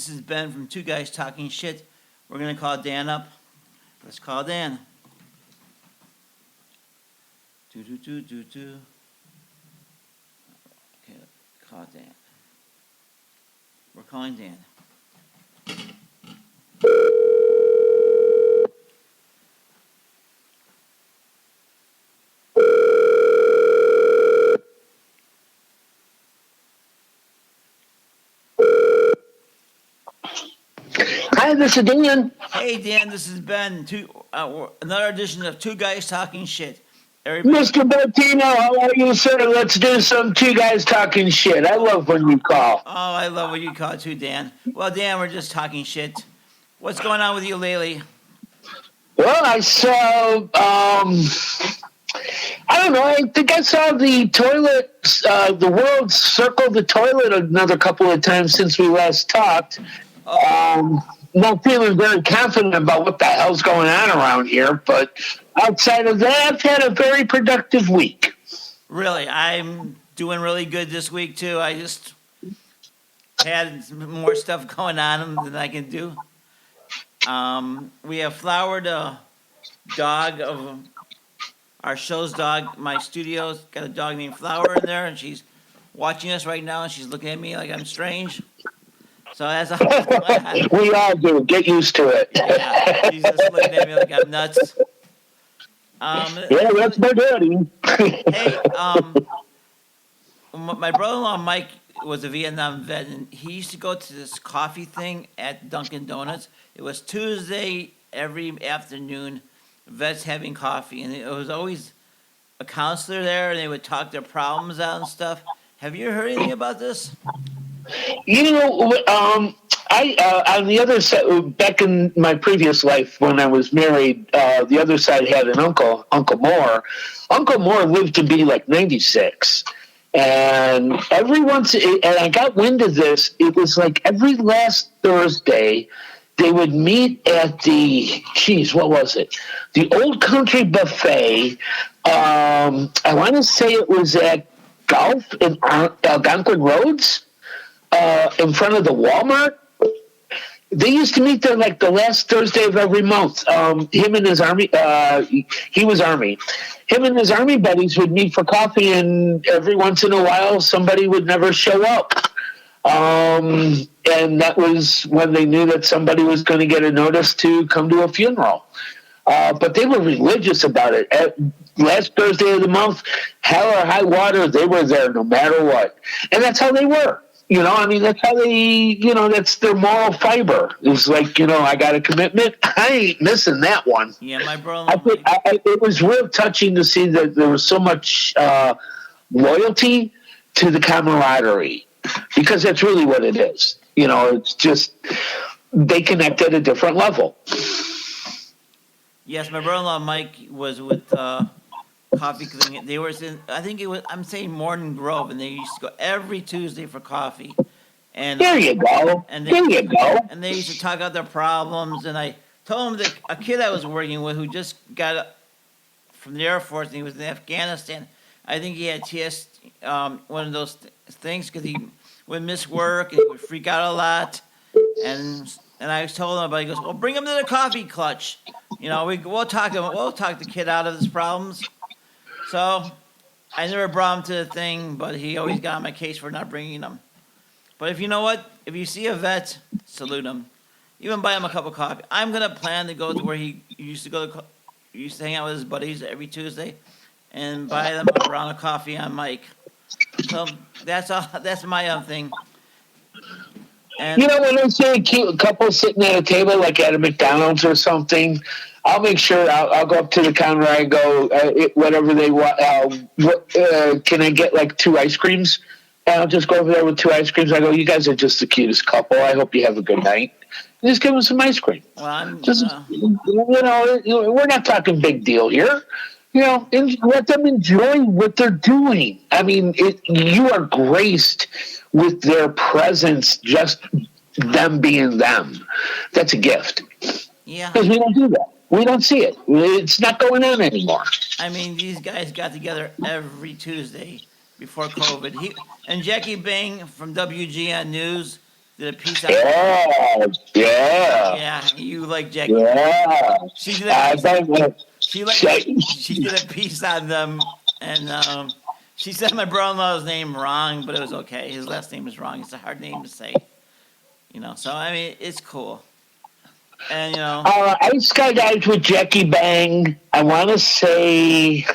This is Ben from Two Guys Talking Shit. We're gonna call Dan up. Let's call Dan. Do do do do do. Okay, call Dan. We're calling Dan. Hi, this is Dan. Hey Dan, this is Ben. Another edition of Two Guys Talking Shit. Everybody, Mr. Bertino, how are you, sir? Let's do some two guys talking shit. I love when you call. oh, I love what you call it too, Dan. Well, Dan, we're just talking shit. What's going on with you lately? Well, I saw, I don't know, I think I saw the toilet, the world circle the toilet another couple of times since we last talked. Not feeling very confident about what the hell's going on around here, but outside of that, I've had a very productive week. Really, I'm doing really good this week too. I just had more stuff going on than I can do. We have Flower, the dog of our show's dog. My studio's got a dog named Flower in there, and she's watching us right now, and she's looking at me like I'm strange. So as We all do. Get used to it. yeah, she's just looking at me like I'm nuts. Yeah, that's my daddy. Hey, my brother-in-law Mike was a Vietnam vet, and he used to go to this coffee thing at Dunkin' Donuts. It was Tuesday every afternoon, vets having coffee, and it was always a counselor there, and they would talk their problems out and stuff. Have you heard anything about this? You know, I on the other side, back in my previous life when I was married, the other side had an uncle, Uncle Moore. Uncle Moore lived to be like 96. And I got wind of this, it was like every last Thursday, they would meet at what was it? The Old Country Buffet. I want to say it was at Golf in Algonquin Roads. In front of the Walmart. They used to meet there like the last Thursday of every month. Him and his army, he was army. Him and his army buddies would meet for coffee, and every once in a while, somebody would never show up. And that was when they knew that somebody was going to get a notice to come to a funeral. But they were religious about it. Last Thursday of the month, hell or high water, they were there no matter what. And that's how they were. You know, I mean, that's how that's their moral fiber. It's like, I got a commitment. I ain't missing that one. Yeah, my brother. It was real touching to see that there was so much loyalty to the camaraderie, because that's really what it is. It's just they connect at a different level. Yes, my brother-in-law Mike was with coffee thing. They were in, I think it was, I'm saying Morton Grove, and they used to go every Tuesday for coffee. And there you go. And they used to talk about their problems. And I told them that a kid I was working with who just got from the Air Force, and he was in Afghanistan. I think he had one of those things, because he would miss work and he would freak out a lot. And I told him about it. He goes, well, bring him to the coffee clutch. We'll talk the kid out of his problems. So I never brought him to the thing, but he always got on my case for not bringing him. But if you know what, if you see a vet, salute him. Even buy him a cup of coffee. I'm gonna plan to go to where he used to hang out with his buddies every Tuesday, and buy them a round of coffee on Mike. So that's all. That's my thing. And when I see a cute couple sitting at a table, like at a McDonald's or something, I'll make sure I'll go up to the counter. I go, whatever they want. Can I get like 2 ice creams? And I'll just go over there with 2 ice creams. I go, you guys are just the cutest couple. I hope you have a good night. And just give them some ice cream. Well, we're not talking big deal here. Let them enjoy what they're doing. I mean, you are graced with their presence, just them being them. That's a gift. Yeah. Because we don't do that. We don't see it. It's not going on anymore. I mean, these guys got together every Tuesday before COVID. And Jackie Bing from WGN News, did a piece on. Yeah, yeah, Yeah, you like Jackie. yeah. She did a I piece. bet. She like she did a piece on them, and she said my brother-in-law's name wrong, but it was okay. His last name is wrong. It's a hard name to say, So I mean, it's cool, and I skydived with Jackie Bang. I want to say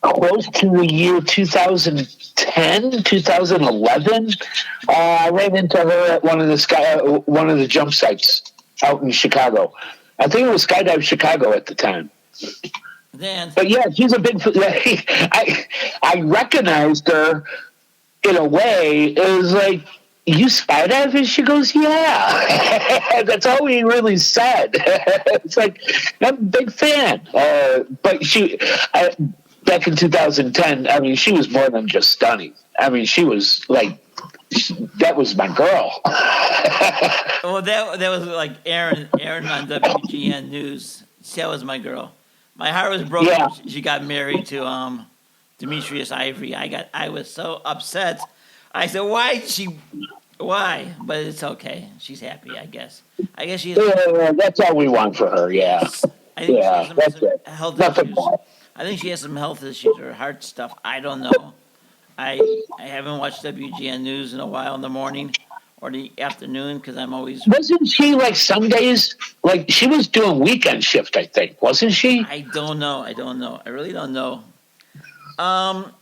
close to the year 2010, 2011. I ran into her at one of the jump sites out in Chicago. I think it was Skydive Chicago at the time. then But yeah, she's a big. I recognized her in a way. It was like, you skydive? And she goes, yeah. That's all we really said. It's like, I'm a big fan. But back in 2010, I mean, she was more than just stunning. I mean, she was like, that was my girl. well, that was like Aaron on WGN News. That was my girl. My heart was broken. Yeah. She got married to Demetrius Ivory. I was so upset. I said, why? But it's okay. She's happy, I guess. I guess she's. Yeah, that's all we want for her. Yeah. I think Yeah, she has that's some it. health Nothing issues. more. I think she has some health issues or heart stuff. I don't know. I haven't watched WGN News in a while in the morning or the afternoon because I'm always. Wasn't she like some days, like she was doing weekend shift, I think, wasn't she? I don't know. I really don't know.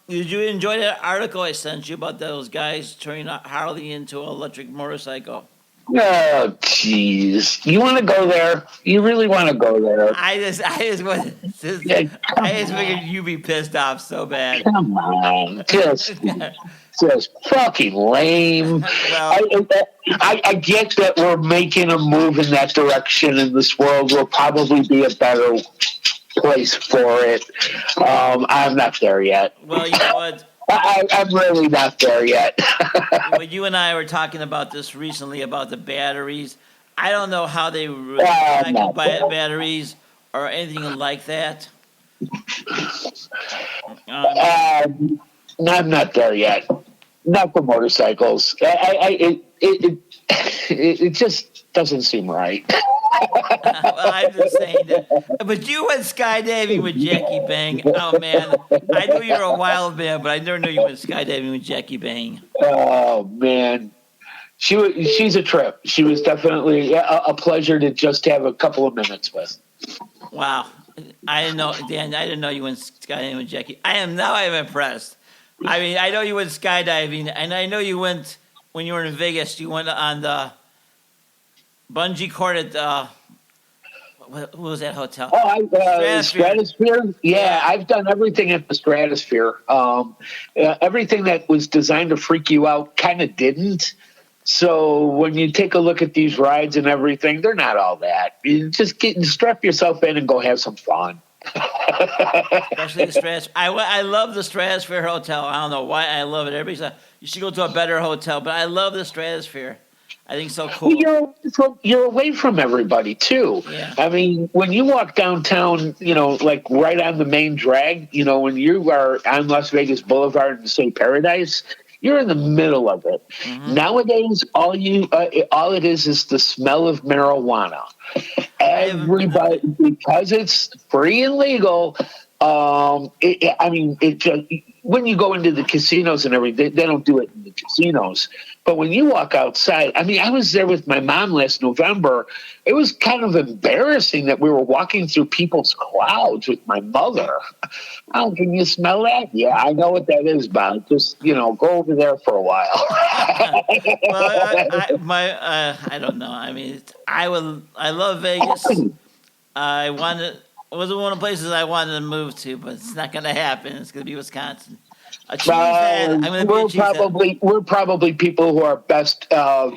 Did you enjoy that article I sent you about those guys turning a Harley into an electric motorcycle? Oh, jeez. You want to go there? You really want to go there? I just Yeah, I just figured you'd be pissed off so bad. come on. Just fucking lame. Well, I get that we're making a move in that direction, and this world will probably be a better place for it. I'm not there yet. well, you know what? I'm really not there yet. Well, you and I were talking about this recently about the batteries. I don't know how they no. recycle batteries or anything like that. I'm not there yet. Not for motorcycles. It just doesn't seem right. Well, I'm just saying that. But you went skydiving with Jackie Bang. Oh man, I knew you were a wild man, but I never knew you went skydiving with Jackie Bang. Oh man, she's a trip. She was definitely a pleasure to just have a couple of minutes with. Wow, I didn't know, Dan. I didn't know you went skydiving with Jackie. I'm impressed. I mean, I know you went skydiving, and I know you went when you were in Vegas. You went on the bungee cord at what was that hotel? Stratosphere. Yeah, I've done everything at the Stratosphere. Everything that was designed to freak you out kind of didn't. So when you take a look at these rides and everything, they're not all that. You just strap yourself in and go have some fun. Especially the Stratosphere. I love the Stratosphere Hotel. I don't know why I love it. Everybody says you should go to a better hotel, but I love the Stratosphere. I think it's so cool. You're away from everybody too. Yeah. I mean, when you walk downtown, like right on the main drag, when you are on Las Vegas Boulevard and say Paradise, you're in the middle of it. Mm-hmm. Nowadays, all it is the smell of marijuana. Everybody, because it's free and legal. It just, when you go into the casinos and everything, they don't do it in the casinos. But when you walk outside, I mean, I was there with my mom last November. It was kind of embarrassing that we were walking through people's crowds with my mother. Oh, can you smell that? Yeah, I know what that is, Bob. Just, go over there for a while. Well, I don't know. I mean, I love Vegas. It was one of the places I wanted to move to, but it's not going to happen. It's going to be Wisconsin. We're probably people who are best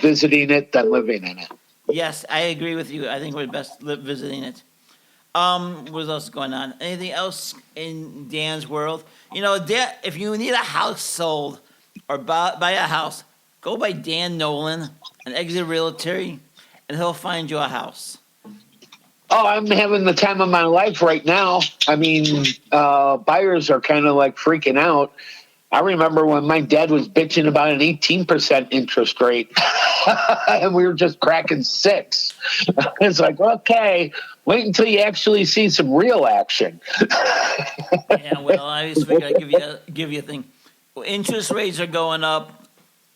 visiting it than living in it. Yes, I agree with you. I think we're best visiting it. What else is going on? Anything else in Dan's world? Dan, if you need a house sold or buy a house, go by Dan Nolan, an Exit Realty, and he'll find you a house. Oh, I'm having the time of my life right now. I mean, buyers are kind of like freaking out. I remember when my dad was bitching about an 18% interest rate, and we were just cracking 6. It's like, okay, wait until you actually see some real action. Yeah, well, I just figured I'd give you a thing. Well, interest rates are going up.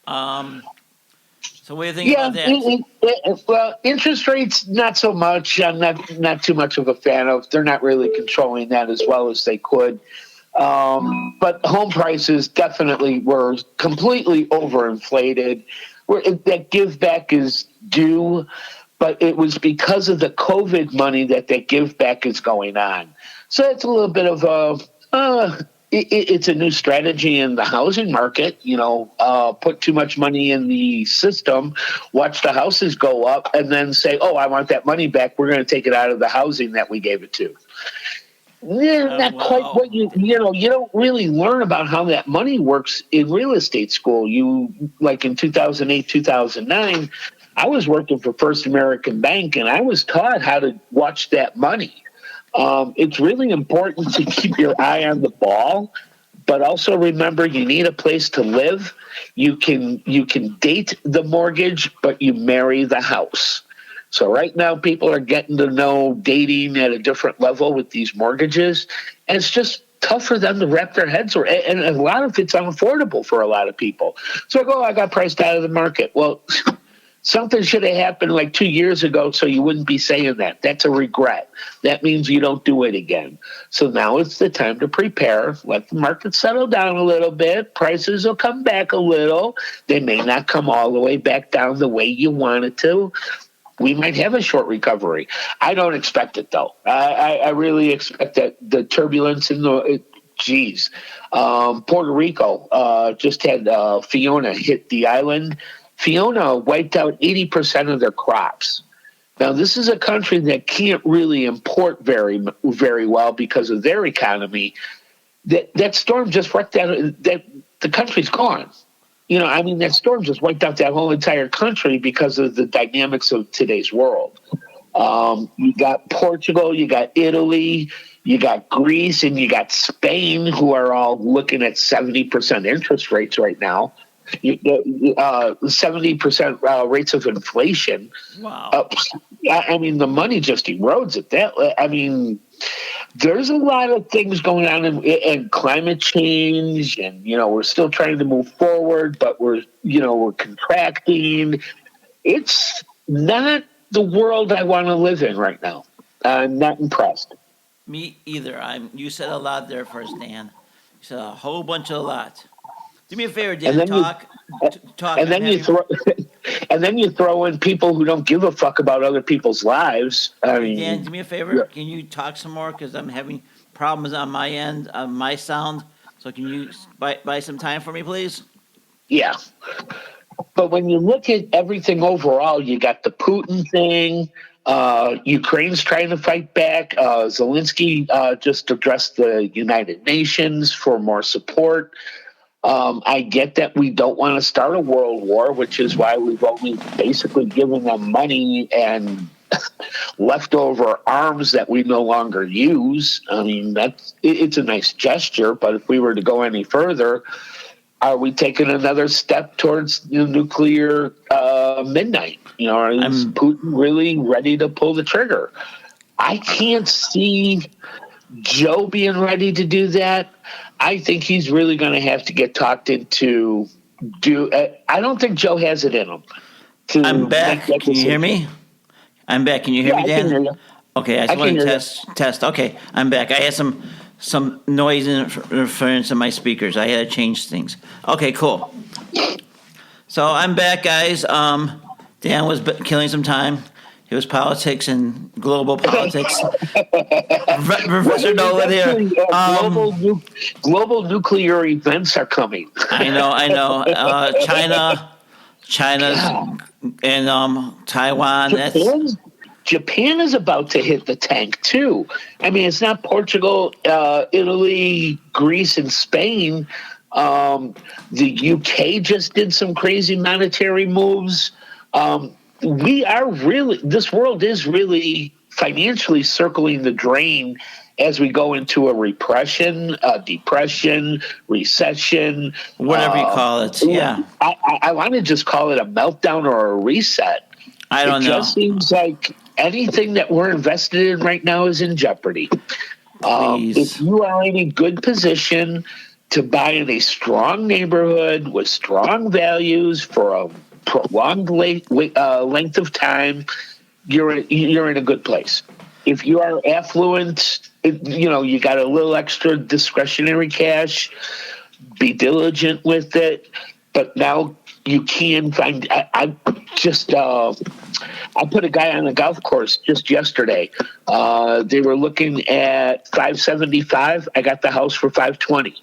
So what do you think Yeah, about that? well, interest rates not so much. I'm not too much of a fan of. They're not really controlling that as well as they could. But home prices definitely were completely overinflated. That give back is due, but it was because of the COVID money that give back is going on. So it's a little bit of it's a new strategy in the housing market. Put too much money in the system, watch the houses go up, and then say, "Oh, I want that money back. We're going to take it out of the housing that we gave it to." Yeah, not quite Well, what you don't really learn about how that money works in real estate school. You like in 2008, 2009, I was working for First American Bank and I was taught how to watch that money. It's really important to keep your eye on the ball, but also remember you need a place to live. You can date the mortgage, but you marry the house. So right now, people are getting to know dating at a different level with these mortgages, and it's just tough for them to wrap their heads around. And a lot of it's unaffordable for a lot of people. So I got priced out of the market. Well, something should have happened like 2 years ago, so you wouldn't be saying that. That's a regret. That means you don't do it again. So now it's the time to prepare. Let the market settle down a little bit. Prices will come back a little. They may not come all the way back down the way you want it to. We might have a short recovery. I don't expect it, though. I really expect that the turbulence in Puerto Rico just had Fiona hit the island. Fiona wiped out 80% of their crops. Now, this is a country that can't really import very, very well because of their economy. That storm just wrecked that the country's gone. That storm just wiped out that whole entire country because of the dynamics of today's world. You got Portugal, you got Italy, you got Greece, and you got Spain, who are all looking at 70% interest rates right now. 70% rates of inflation. wow. The money just erodes at that. There's a lot of things going on in climate change, and we're still trying to move forward, but we're contracting. It's not the world I want to live in right now. I'm not impressed. Me either. You said a lot there first, Dan. You said a whole bunch of a lot. Do me a favor, And Dan. then you, Talk. and I'm then you having. throw, and then you throw in people who don't give a fuck about other people's lives. Hey, Dan, do me a favor. Can you talk some more? Because I'm having problems on my end, on my sound. So can you buy some time for me, please? Yeah. But when you look at everything overall, you got the Putin thing. Ukraine's trying to fight back. Zelensky just addressed the United Nations for more support. I get that we don't want to start a world war, which is why we've only basically given them money and leftover arms that we no longer use. It's a nice gesture, but if we were to go any further, are we taking another step towards nuclear midnight? Is I'm Putin really ready to pull the trigger? I can't see Joe being ready to do that. I think he's really going to have to get talked into I don't think Joe has it in him I'm to make back. that Can you hear decision. me? I'm back. Can you hear Yeah, me, I can Dan? hear you. Okay, I I just can want to hear you. test. Okay, I'm back. I had some noise interference in my speakers. I had to change things. Okay, cool. So I'm back, guys. Dan was killing some time. It was politics and global politics. Professor Nolan here. Actually, global nuclear events are coming. I know. China's God, and Taiwan. That's Japan, Japan is about to hit the tank too. It's not Portugal, Italy, Greece, and Spain. The UK just did some crazy monetary moves. This world is really financially circling the drain, as we go into a repression, depression, recession, Whatever you call it. Yeah. I want to just call it a meltdown or a reset. I don't It know. just seems like anything that we're invested in right now is in jeopardy. Please. If you are in a good position to buy in a strong neighborhood with strong values for a prolonged length of time, you're in a good place. If you are affluent, you got a little extra discretionary cash, be diligent with it. But now you can find. I put a guy on a golf course just yesterday. They were looking at 575. I got the house for 520.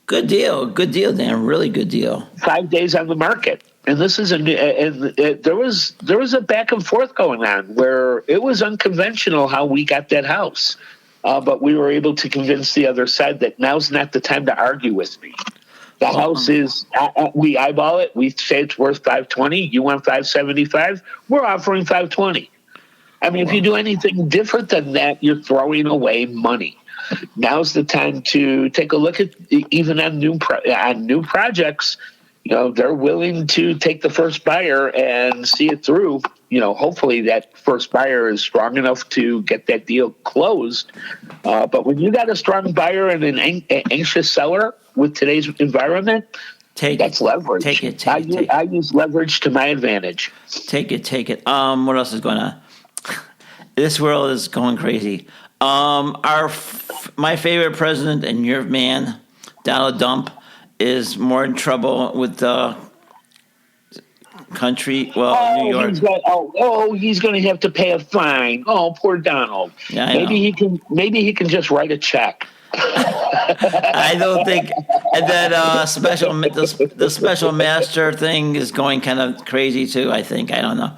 Good deal, Dan. Really good deal. 5 days on the market. And this is there was a back and forth going on where it was unconventional how we got that house, but we were able to convince the other side that now's not the time to argue with me. The house is we eyeball it. We say it's worth 520. You want 575? We're offering 520. I mean, if you do anything different than that, you're throwing away money. Now's the time to take a look at even on new projects. They're willing to take the first buyer and see it through. Hopefully that first buyer is strong enough to get that deal closed. But when you got a strong buyer and an anxious seller with today's environment, that's leverage. Take it. I use leverage to my advantage. Take it. What else is going on? This world is going crazy. My favorite president and your man, Donald Trump, is more in trouble with the country. Well, New York. He's going to have to pay a fine. Oh, poor Donald. Yeah, maybe he can just write a check. I don't think. And then the special master thing is going kind of crazy too. I think. I don't know.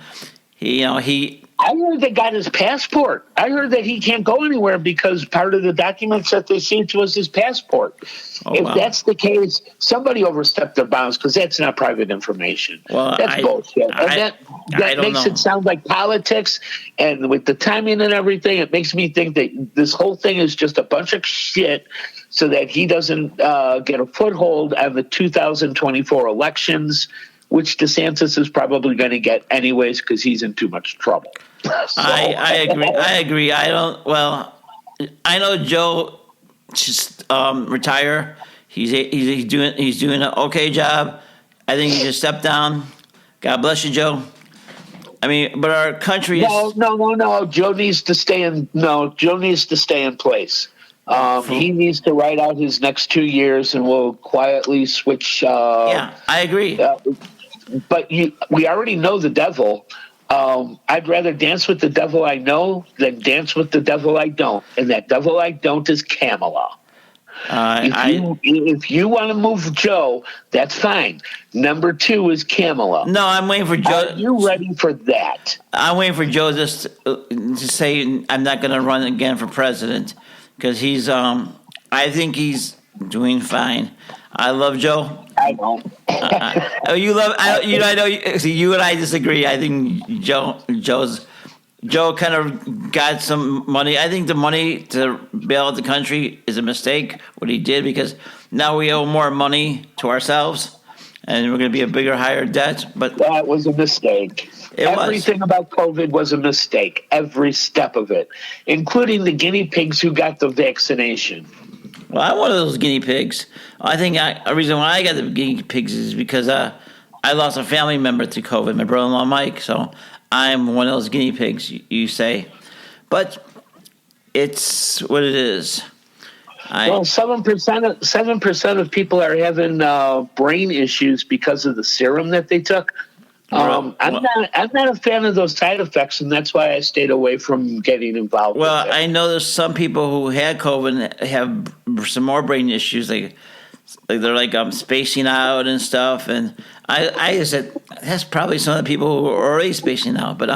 I heard they got his passport. I heard that he can't go anywhere because part of the documents that they seized was his passport. If that's the case, somebody overstepped their bounds because that's not private information. Well, that's bullshit. And that makes it sound like politics. And with the timing and everything, it makes me think that this whole thing is just a bunch of shit so that he doesn't get a foothold on the 2024 elections, which DeSantis is probably going to get anyways because he's in too much trouble. So. I agree. I know Joe just retire. He's doing an okay job. I think he just stepped down. God bless you, Joe. I mean, but our country is no. Joe needs to stay in. No, Joe needs to stay in place. He needs to ride out his next 2 years, and we'll quietly switch. I agree. But we already know the devil. I'd rather dance with the devil I know than dance with the devil I don't. And that devil I don't is Kamala. If you want to move Joe, that's fine. Number 2 is Kamala. No, I'm waiting for Joe. Are you ready for that? I'm waiting for Joe just to say I'm not going to run again for president because he's. I think he's doing fine. I love Joe. I don't. You love. I know. See, you and I disagree. I think Joe kind of got some money. I think the money to bail out the country is a mistake. What he did because now we owe more money to ourselves, and we're going to be a bigger, higher debt. But that was a mistake. Everything about COVID was a mistake. Every step of it, including the guinea pigs who got the vaccination. Well, I'm one of those guinea pigs. I think a reason why I got the guinea pigs is because I lost a family member to COVID, my brother-in-law Mike. So I'm one of those guinea pigs, you say. But it's what it is. 7% of people are having brain issues because of the serum that they took. I'm not a fan of those side effects, and that's why I stayed away from getting involved. Well, I know there's some people who had COVID and have some more brain issues, like they're like spacing out and stuff. And I said that's probably some of the people who are already spacing out. But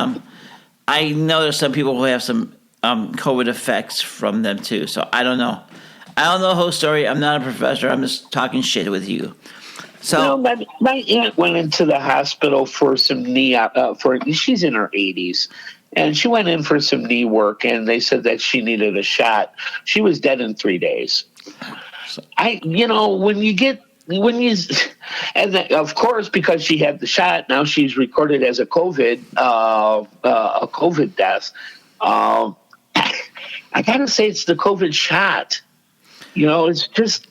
I know there's some people who have some COVID effects from them too. So I don't know. I don't know the whole story. I'm not a professor. I'm just talking shit with you. So my aunt went into the hospital for some knee. She's in her 80s, and she went in for some knee work, and they said that she needed a shot. She was dead in 3 days. When you, and then, of course, because she had the shot, now she's recorded as a COVID death. Um, I gotta say, it's the COVID shot. It's just.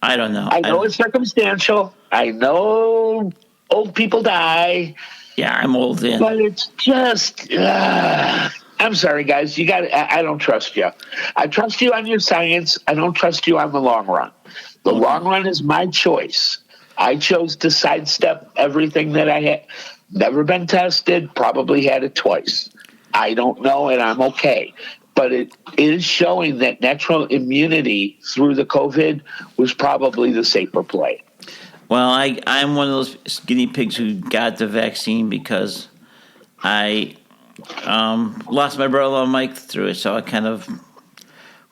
I don't know. I know it's circumstantial. I know old people die. Yeah, I'm old then. But it's just. I'm sorry, guys. I don't trust you. I trust you on your science. I don't trust you on the long run. The long run is my choice. I chose to sidestep everything that I had. Never been tested. Probably had it twice. I don't know, and I'm okay. But it is showing that natural immunity through the COVID was probably the safer play. Well, I'm one of those guinea pigs who got the vaccine because I lost my brother-in-law Mike through it, so I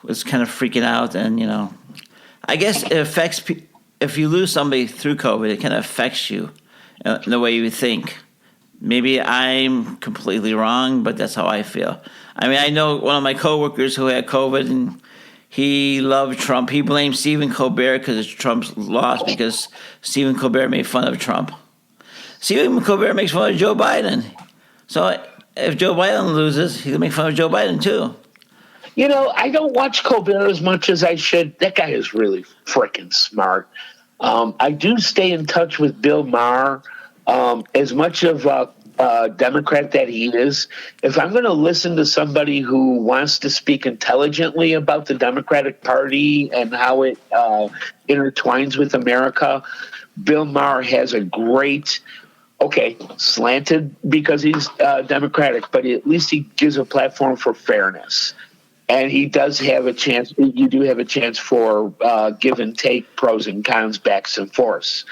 was freaking out, and I guess it affects if you lose somebody through COVID, it kind of affects you in the way you think. Maybe I'm completely wrong, but that's how I feel. I mean, I know one of my coworkers who had COVID, and he loved Trump. He blamed Stephen Colbert because Trump's lost because Stephen Colbert made fun of Trump. Stephen Colbert makes fun of Joe Biden. So if Joe Biden loses, he'll make fun of Joe Biden too. I don't watch Colbert as much as I should. That guy is really freaking smart. I do stay in touch with Bill Maher. As much of a Democrat that he is, if I'm going to listen to somebody who wants to speak intelligently about the Democratic Party and how it intertwines with America, Bill Maher has a great, slanted because he's Democratic, but at least he gives a platform for fairness. And he does have a chance. You do have a chance for give and take, pros and cons, backs and forths.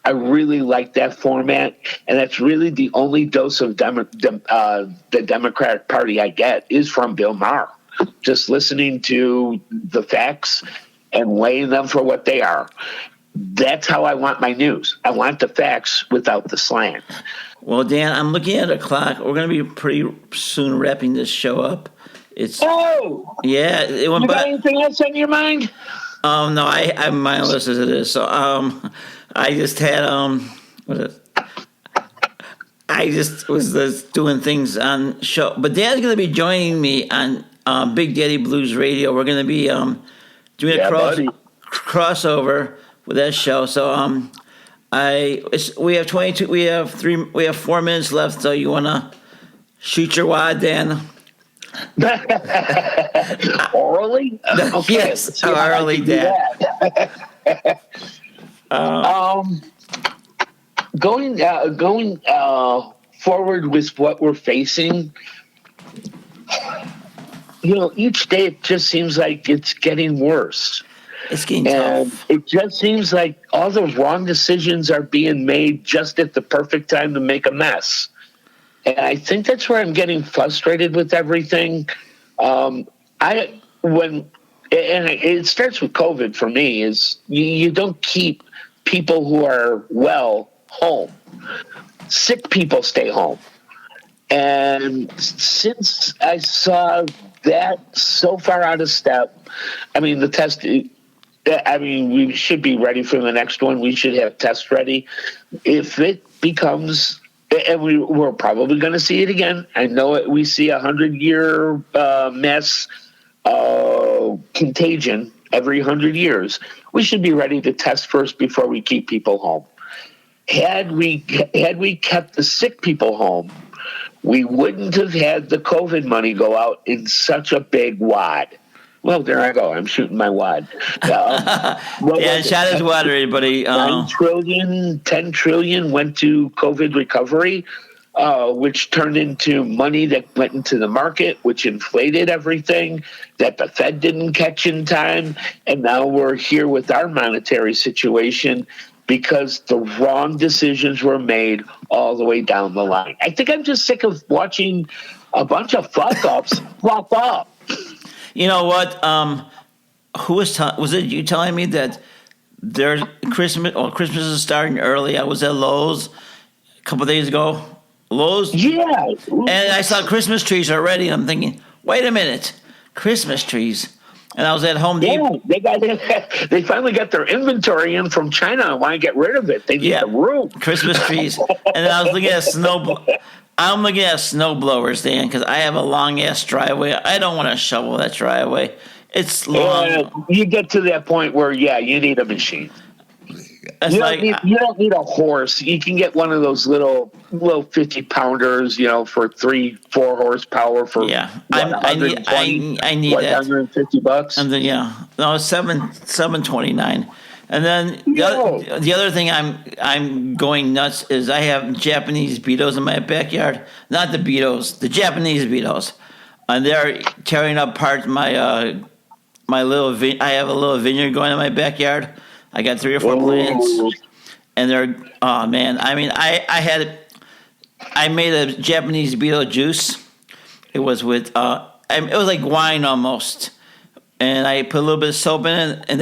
I really like that format, and that's really the only dose of the Democratic Party I get is from Bill Maher. Just listening to the facts and weighing them for what they are. That's how I want my news. I want the facts without the slant. Well, Dan, I'm looking at a clock. We're going to be pretty soon wrapping this show up. Yeah. It went. You got anything else on your mind? No, I'm mindless as it is. So, I just had I just was doing things on show. But Dan's going to be joining me on Big Daddy Blues Radio. We're going to be doing a crossover with that show. So we have 22. We have 4 minutes left. So you want to shoot your wad, Dan? Orally? Okay. Yes, orally, Dan. Going forward with what we're facing, each day it just seems like it's getting worse. It's getting tough. It just seems like all the wrong decisions are being made just at the perfect time to make a mess. And I think that's where I'm getting frustrated with everything. It starts with COVID for me, is you don't keep people who are well home. Sick people stay home. And since I saw that so far out of step, we should be ready for the next one. We should have tests ready. If it becomes, and we're probably going to see it again. I know it, we see 100-year mass contagion every 100 years. We should be ready to test first before we keep people home. Had we kept the sick people home, we wouldn't have had the COVID money go out in such a big wad. Well, there I go. I'm shooting my wad. Shot his wad, everybody. 10 trillion went to COVID recovery, which turned into money that went into the market, which inflated everything that the Fed didn't catch in time. And now we're here with our monetary situation because the wrong decisions were made all the way down the line. I think I'm just sick of watching a bunch of fuck-ups flop up. You know what? Who was it you telling me that there's Christmas is starting early? I was at Lowe's a couple of days ago, Lowe's. Yeah. And I saw Christmas trees already, and I'm thinking, wait a minute, Christmas trees. And I was at Home Depot. Yeah, they finally got their inventory in from China and want to get rid of it. They need Yeah, the room. Christmas trees. And I was looking at I'm looking at snow blowers, Dan, because I have a long ass driveway. I don't want to shovel that driveway. It's long. You get to that point where, you need a machine. It's You don't need a horse. You can get one of those little 50-pounders, for 3-4 horsepower for I need that. $150. And then no, it's $729. And then the other thing I'm going nuts is I have Japanese beetles in my backyard. Not the beetles, the Japanese beetles, and they're tearing apart my my little. I have a little vineyard going in my backyard. I got 3 or 4 plants, and they're man. I mean, I made a Japanese beetle juice. It was with it was like wine almost. And I put a little bit of soap in it, and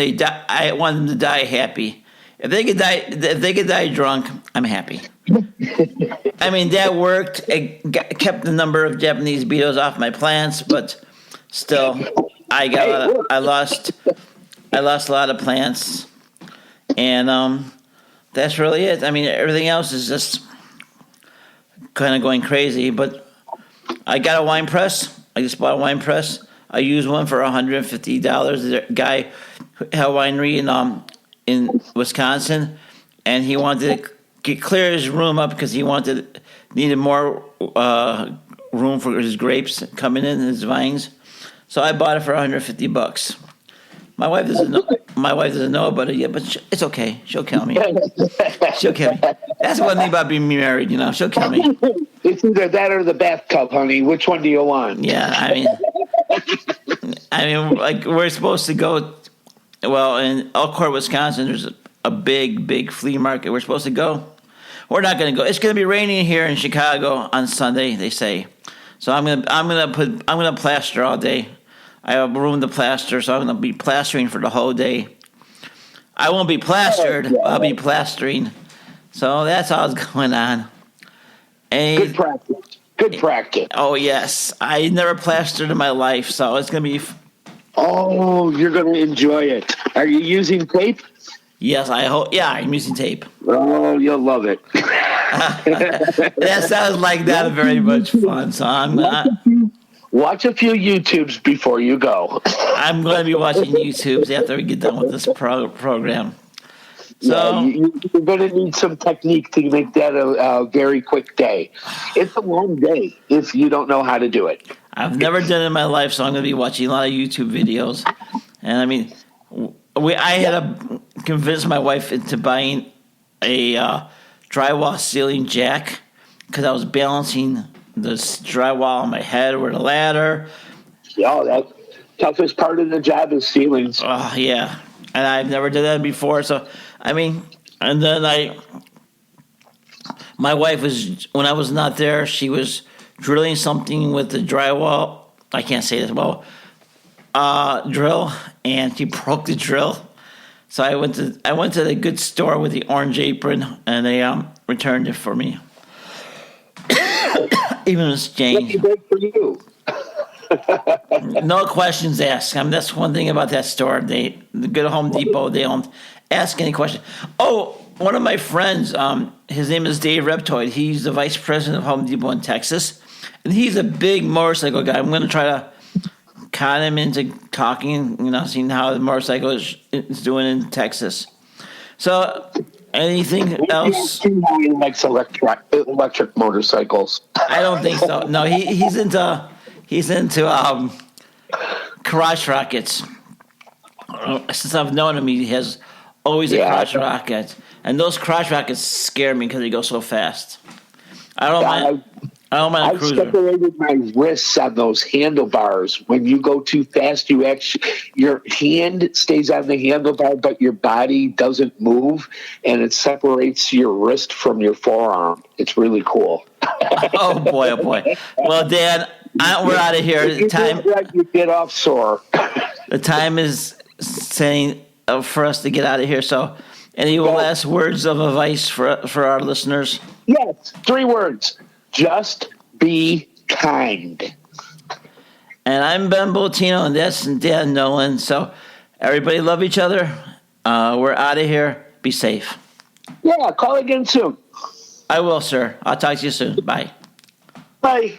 I want them to die happy. If they could die drunk, I'm happy. I mean, that worked. It kept the number of Japanese beetles off my plants, but still, I lost a lot of plants, and that's really it. I mean, everything else is just kind of going crazy. But I got a wine press. I just bought a wine press. I used one for $150. There's a guy had a winery in Wisconsin, and he wanted to clear his room up because he needed more room for his grapes coming in his vines. So I bought it for $150. My wife doesn't know about it yet, but it's okay. She'll kill me. She'll kill me. That's one thing about being married, She'll kill me. It's either that or the bathtub, honey. Which one do you want? Yeah, I mean, like we're supposed to go. Well, in Elkhart, Wisconsin, there's a big flea market. We're supposed to go. We're not going to go. It's going to be raining here in Chicago on Sunday, they say. So I'm gonna plaster all day. I have room to plaster, so I'm gonna be plastering for the whole day. I won't be plastered. I'll be plastering. So that's all that's going on. Good practice. Good practice. Oh yes, I never plastered in my life, so it's gonna be. Oh, you're gonna enjoy it. Are you using tape? Yes, I hope. Yeah, I'm using tape. Oh, you'll love it. That sounds like that very much fun. So watch a few YouTubes before you go. I'm going to be watching YouTubes after we get done with this program. So you're going to need some technique to make that a very quick day. It's a long day if you don't know how to do it. I've never done it in my life, so I'm going to be watching a lot of YouTube videos. And I mean, I had to convince my wife into buying a drywall ceiling jack because I was balancing this drywall on my head with a ladder. Yeah, that's toughest part of the job is ceilings. Oh, yeah. And I've never done that before. So, I mean, and then my wife was, when I was not there, she was drilling something with the drywall. I can't say this well. Drill, and she broke the drill. So I went to the good store with the orange apron, and they returned it for me. Even exchange. Lucky day for you. No questions asked. That's one thing about that store. The good Home Depot, they don't ask any questions. Oh, one of my friends, his name is Dave Reptoid. He's the vice president of Home Depot in Texas, and he's a big motorcycle guy. I'm going to try to con him into talking, seeing how the motorcycle is doing in Texas. So, anything else? He likes electric motorcycles. I don't think so. No, he's into crotch rockets. Since I've known him, he has always a crotch rocket, and those crotch rockets scare me because they go so fast. I don't mind a I've cruiser. separated my wrists on those handlebars. When you go too fast, your hand stays on the handlebar, but your body doesn't move, and it separates your wrist from your forearm. It's really cool. Oh boy! Well, Dan, we're out of here. You get off sore. The time is saying for us to get out of here. So, any last words of advice for our listeners? Yes, 3 words. Just be kind. And I'm Ben Boltino, and that's Dan Nolan. So everybody love each other. We're out of here. Be safe. Yeah, call again soon. I will, sir. I'll talk to you soon. Bye. Bye.